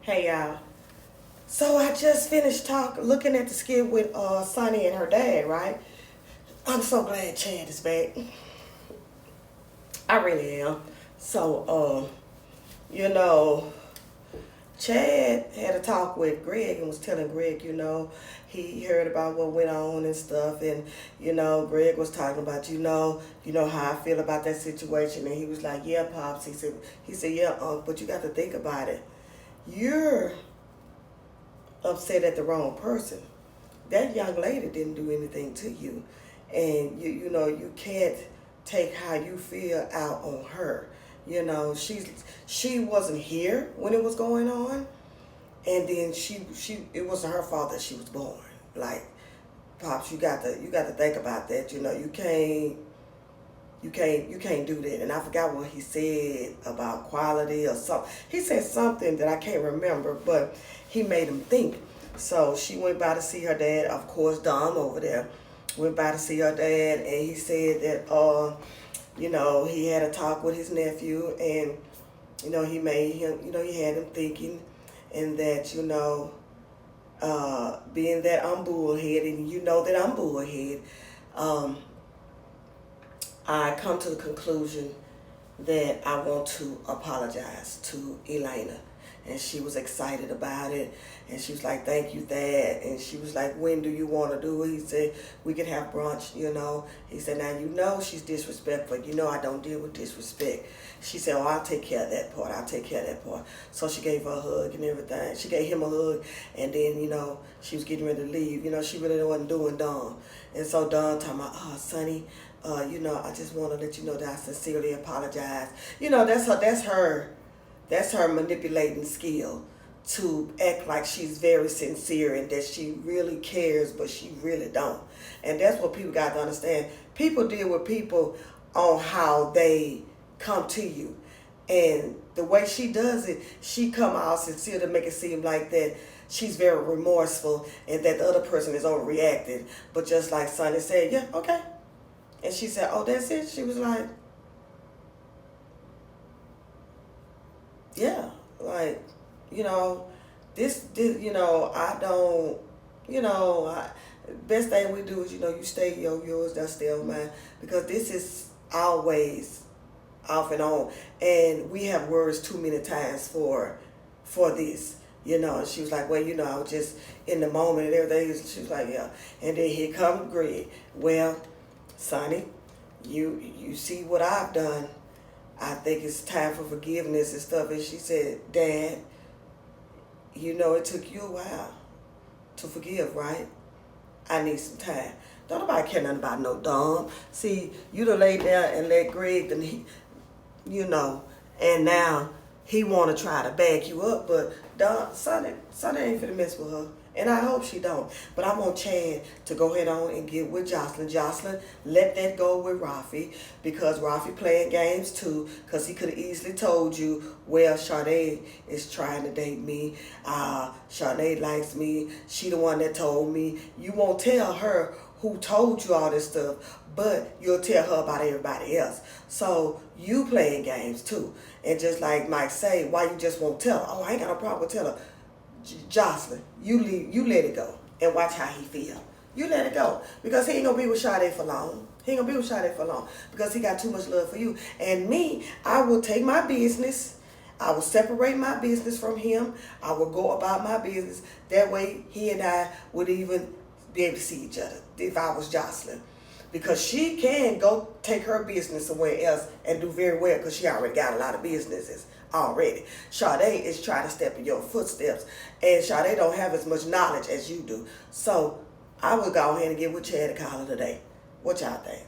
Hey y'all. So I just finished looking at the skit with Sonny and her dad, right? I'm so glad Chad is back. I really am. So, you know, Chad had a talk with Greg and was telling Greg, he heard about what went on and stuff, and Greg was talking about, how I feel about that situation, and he was like, "Yeah, pops." He said, "Yeah, but you got to think about it. You're upset at the wrong person. That young lady didn't do anything to you, and you can't take how you feel out on her. She wasn't here when it was going on, and then she it wasn't her fault that she was born. Like, pops, you got to think about that. You can't do that." And I forgot what he said about quality or something. He said something that I can't remember, but he made him think. So she went by to see her dad. Of course, Dom over there went by to see her dad, and he said that he had a talk with his nephew, and he made him, he had him thinking, and that being that I'm bullheaded, and that I'm bullheaded, I come to the conclusion that I want to apologize to Elena. And she was excited about it. And she was like, "Thank you, Dad." And she was like, "When do you want to do it?" He said, "We can have brunch, He said, "Now, she's disrespectful. I don't deal with disrespect." She said, "Oh, I'll take care of that part. I'll take care of that part." So she gave her a hug and everything. She gave him a hug. And then, she was getting ready to leave. She really wasn't doing Dawn. And so Dawn talking about, "Oh, Sonny, I just want to let you know that I sincerely apologize." That's her manipulating skill, to act like she's very sincere and that she really cares, but she really don't. And that's what people got to understand. People deal with people on how they come to you. And the way she does it, she come out sincere to make it seem like that she's very remorseful and that the other person is overreacting. But just like Sonny said, "Yeah, okay." And she said, "Oh, that's it?" She was like, "Yeah, like, I don't, best thing we do is, you stay yours, that's still mine, because this is always off and on, and we have words too many times for this." And she was like, "Well, I was just in the moment and everything." She was like, "Yeah." And then here comes Greg. "Well, Sonny, you see what I've done. I think it's time for forgiveness and stuff." And she said, "Dad, it took you a while to forgive, right? I need some time." Don't nobody care nothing about no Dom. See, you done laid down and let Greg, and now he want to try to back you up, but Sonny ain't finna mess with her. And I hope she don't. But I want Chad to go ahead on and get with Jocelyn. Jocelyn, let that go with Rafi, because Rafi playing games too, because he could have easily told you, "Well, Sade is trying to date me. Sade likes me. She the one that told me." You won't tell her who told you all this stuff, but you'll tell her about everybody else. So you playing games too. And just like Mike say, why you just won't tell her? "Oh, I ain't got no problem with telling her." Jocelyn, you let it go and watch how he feel. You let it go, because he ain't gonna be with Sade for long. He ain't gonna be with Sade for long because he got too much love for you. And me, I will take my business. I will separate my business from him. I will go about my business. That way, he and I would even be able to see each other if I was Jocelyn. Because she can go take her business somewhere else and do very well, because she already got a lot of businesses already. Sade is trying to step in your footsteps, and Sade don't have as much knowledge as you do. So I would go ahead and get with Chad and call it a day. What y'all think?